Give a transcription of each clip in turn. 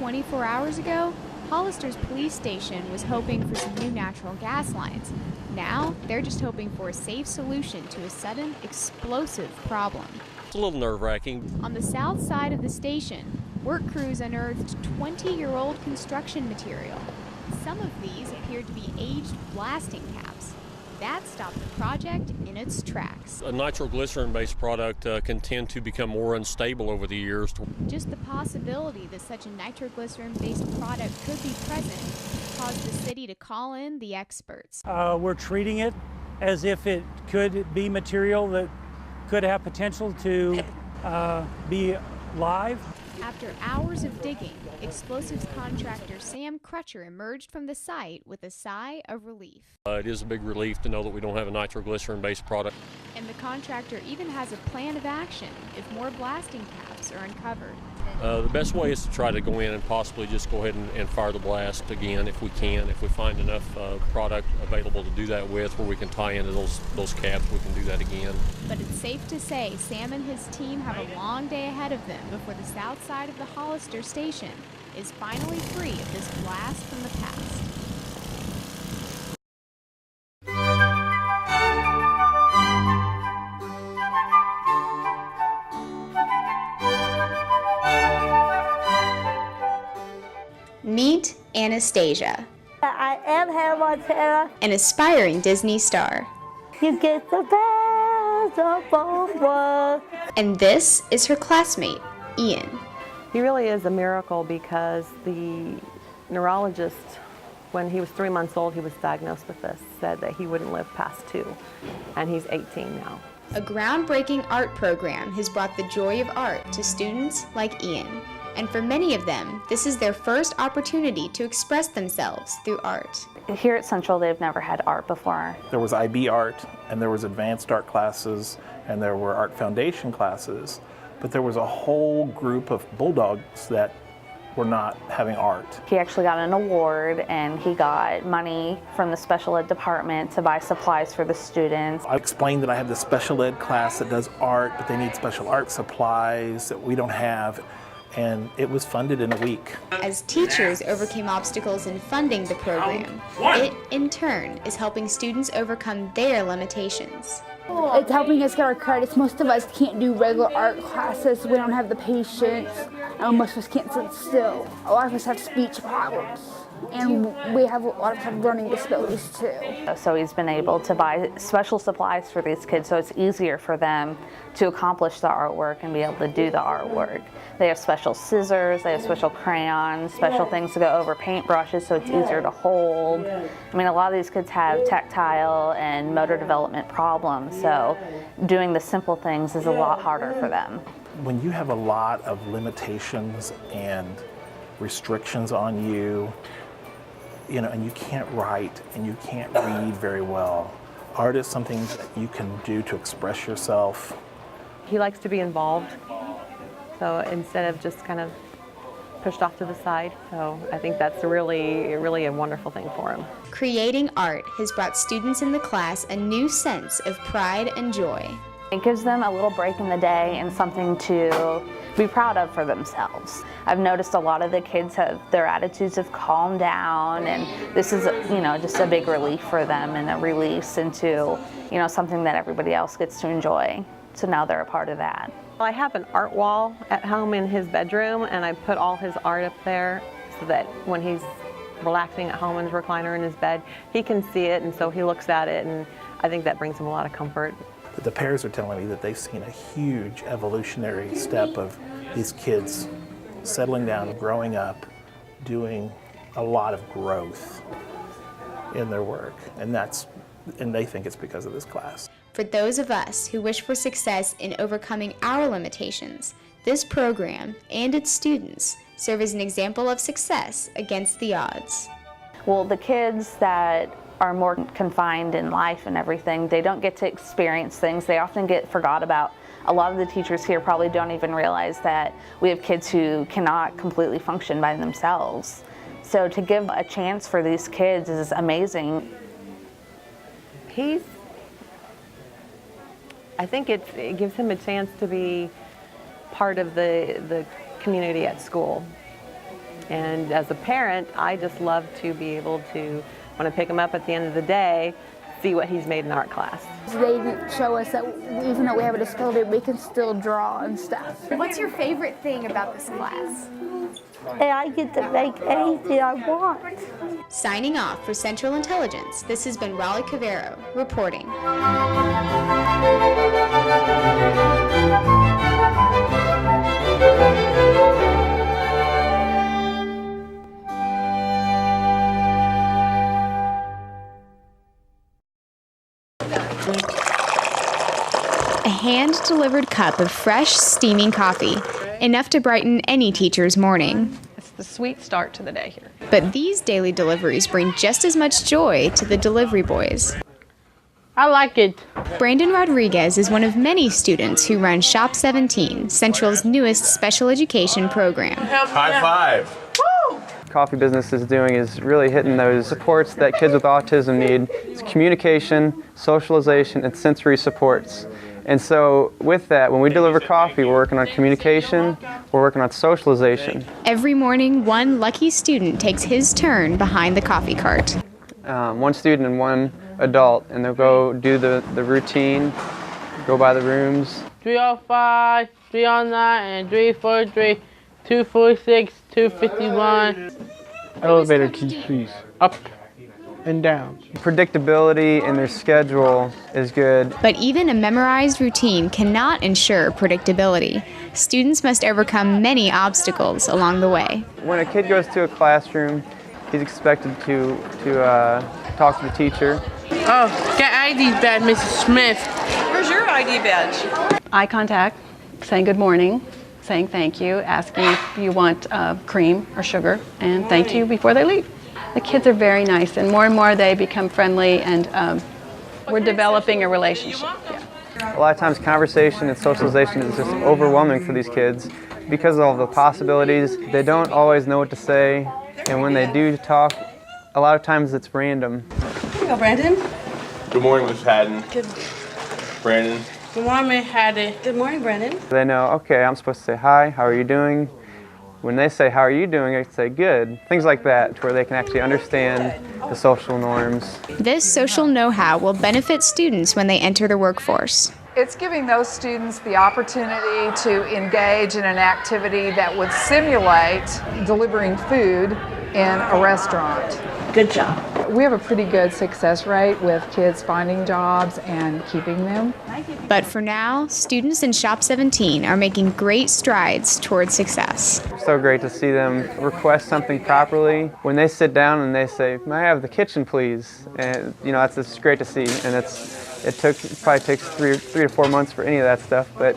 24 hours ago, Hollister's police station was hoping for some new natural gas lines. Now, they're just hoping for a safe solution to a sudden, explosive problem. It's a little nerve-wracking. On the south side of the station, work crews unearthed 20-year-old construction material. Some of these appeared to be aged blasting caps. That stopped the project in its tracks. A nitroglycerin-based product can tend to become more unstable over the years. Just the possibility that such a nitroglycerin-based product could be present caused the city to call in the experts. We're treating it as if it could be material that could have potential to be live. After hours of digging, explosives contractor Sam Crutcher emerged from the site with a sigh of relief. It is a big relief to know that we don't have a nitroglycerin-based product. And the contractor even has a plan of action if more blasting caps are uncovered. The best way is to try to go in and possibly just go ahead and fire the blast again if we can. If we find enough product available to do that with, where we can tie into those caps, we can do that again. But it's safe to say Sam and his team have a long day ahead of them before the south side of the Hollister station is finally free of this blast from the past. Meet Anastasia. I am Hannah Montana. An aspiring Disney star. You get the best of both worlds. And this is her classmate, Ian. He really is a miracle because the neurologist, when he was 3 months old, he was diagnosed with this, said that he wouldn't live past 2, and he's 18 now. A groundbreaking art program has brought the joy of art to students like Ian. And for many of them, this is their first opportunity to express themselves through art. Here at Central, they've never had art before. There was IB art, and there was advanced art classes, and there were art foundation classes, but there was a whole group of bulldogs that were not having art. He actually got an award, and he got money from the special ed department to buy supplies for the students. I explained that I have this special ed class that does art, but they need special art supplies that we don't have. And it was funded in a week. As teachers overcame obstacles in funding the program, it, in turn, is helping students overcome their limitations. It's helping us get our credits. Most of us can't do regular art classes. We don't have the patience. Most of us can't sit still. A lot of us have speech problems. And we have a lot of learning disabilities too. So he's been able to buy special supplies for these kids so it's easier for them to accomplish the artwork and be able to do the artwork. They have special scissors, they have special crayons, special things to go over paintbrushes so it's easier to hold. I mean, a lot of these kids have tactile and motor development problems, so doing the simple things is a lot harder for them. When you have a lot of limitations and restrictions on you, and you can't write and you can't read very well, art is something that you can do to express yourself. He likes to be involved, so instead of just kind of pushed off to the side. So I think that's really a wonderful thing for him. Creating art has brought students in the class a new sense of pride and joy. It gives them a little break in the day and something to be proud of for themselves. I've noticed a lot of the kids their attitudes have calmed down, and this is, just a big relief for them and a release into, something that everybody else gets to enjoy. So now they're a part of that. I have an art wall at home in his bedroom, and I put all his art up there so that when he's relaxing at home in his recliner in his bed, he can see it, and so he looks at it, and I think that brings him a lot of comfort. The parents are telling me that they've seen a huge evolutionary step of these kids settling down, growing up, doing a lot of growth in their work, and they think it's because of this class. For those of us who wish for success in overcoming our limitations, this program and its students serve as an example of success against the odds. Well, the kids that are more confined in life and everything, they don't get to experience things. They often get forgot about. A lot of the teachers here probably don't even realize that we have kids who cannot completely function by themselves. So to give a chance for these kids is amazing. I think it gives him a chance to be part of the community at school. And as a parent, I just love to be able to, when I pick him up at the end of the day, see what he's made in art class. They show us that even though we have a disability, we can still draw and stuff. What's your favorite thing about this class? And I get to make anything I want. Signing off for Central Intelligence, this has been Raleigh Cavero reporting. A hand-delivered cup of fresh, steaming coffee, enough to brighten any teacher's morning. It's the sweet start to the day here. But these daily deliveries bring just as much joy to the delivery boys. I like it. Brandon Rodriguez is one of many students who run Shop 17, Central's newest special education program. High five. Coffee business is doing is really hitting those supports that kids with autism need. It's communication, socialization, and sensory supports. And so with that, when we deliver coffee, we're working on communication, we're working on socialization. Every morning, one lucky student takes his turn behind the coffee cart. One student and one adult, and they'll go do the routine, go by the rooms. 305, 309, and 343, 246, 251. Elevator keys, please. Up and down. Predictability in their schedule is good. But even a memorized routine cannot ensure predictability. Students must overcome many obstacles along the way. When a kid goes to a classroom, he's expected to talk to the teacher. Oh, get ID badge, Mrs. Smith. Where's your ID badge? Eye contact, saying good morning, saying thank you, asking if you want cream or sugar, and thank you before they leave. The kids are very nice, and more they become friendly, and we're developing a relationship. Yeah. A lot of times conversation and socialization is just overwhelming for these kids because of all the possibilities. They don't always know what to say, and when they do talk, a lot of times it's random. Here you go, Brandon. Good morning, Miss Haddon. Good. Brandon. Good morning, Hattie. Good morning, Brandon. They know, okay, I'm supposed to say hi, how are you doing? When they say, how are you doing, I say good. Things like that, to where they can actually understand the social norms. This social know-how will benefit students when they enter the workforce. It's giving those students the opportunity to engage in an activity that would simulate delivering food in a restaurant. Good job. We have a pretty good success rate with kids finding jobs and keeping them. But for now, students in Shop 17 are making great strides towards success. So great to see them request something properly. When they sit down and they say, may I have the kitchen, please? And that's just great to see. And it probably takes three to 4 months for any of that stuff, but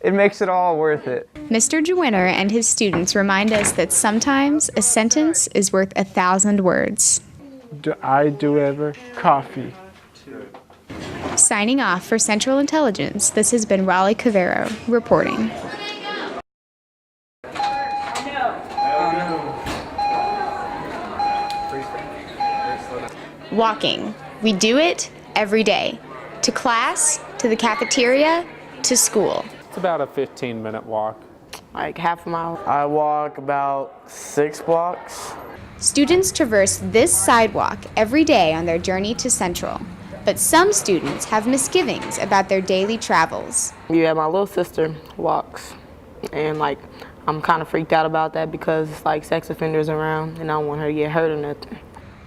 it makes it all worth it. Mr. Jewinner and his students remind us that sometimes a sentence is worth 1,000 words. Do I do ever coffee? Signing off for Central Intelligence, this has been Raleigh Cavero reporting. Walking. We do it every day. To class, to the cafeteria, to school. It's about a 15-minute walk. Like half a mile. I walk about 6 blocks. Students traverse this sidewalk every day on their journey to Central. But some students have misgivings about their daily travels. Yeah, my little sister walks, and I'm kind of freaked out about that because it's sex offenders around, and I don't want her to get hurt or nothing.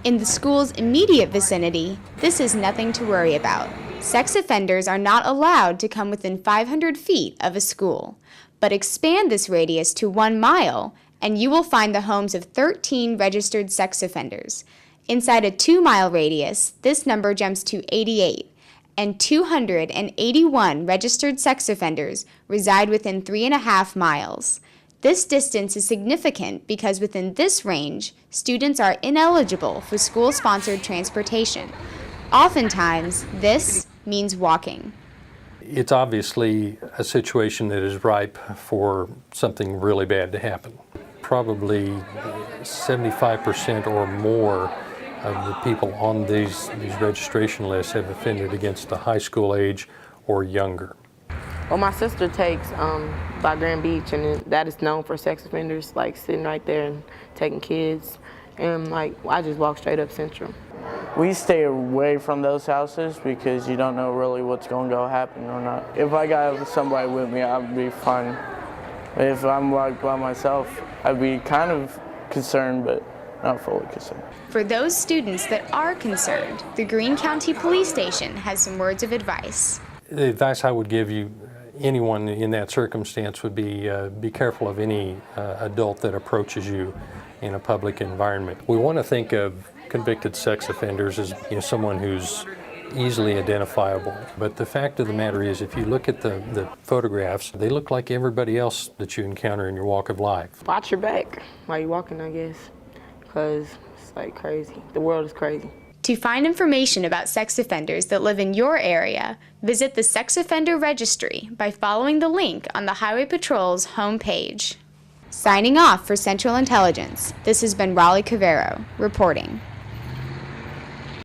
In the school's immediate vicinity, this is nothing to worry about. Sex offenders are not allowed to come within 500 feet of a school. But expand this radius to 1 mile, and you will find the homes of 13 registered sex offenders. Inside a 2-mile radius, this number jumps to 88, and 281 registered sex offenders reside within 3.5 miles. This distance is significant because within this range, students are ineligible for school-sponsored transportation. Oftentimes, this means walking. It's obviously a situation that is ripe for something really bad to happen. Probably 75% or more of the people on these registration lists have offended against the high school age or younger. Well, my sister takes by Grand Beach, and that is known for sex offenders, like sitting right there and taking kids. And like, I just walk straight up Central. We stay away from those houses because you don't know really what's going to go happen or not. If I got somebody with me, I'd be fine. If I'm like by myself, I'd be kind of concerned, but not fully concerned. For those students that are concerned, the Greene County Police Station has some words of advice. The advice I would give you, anyone in that circumstance, would be careful of any adult that approaches you in a public environment. We want to think of convicted sex offenders as someone who's easily identifiable. But the fact of the matter is, if you look at the photographs, they look like everybody else that you encounter in your walk of life. Watch your back while you're walking, I guess, because it's like crazy. The world is crazy. To find information about sex offenders that live in your area, visit the Sex Offender Registry by following the link on the Highway Patrol's homepage. Signing off for Central Intelligence, this has been Raleigh Cavero reporting.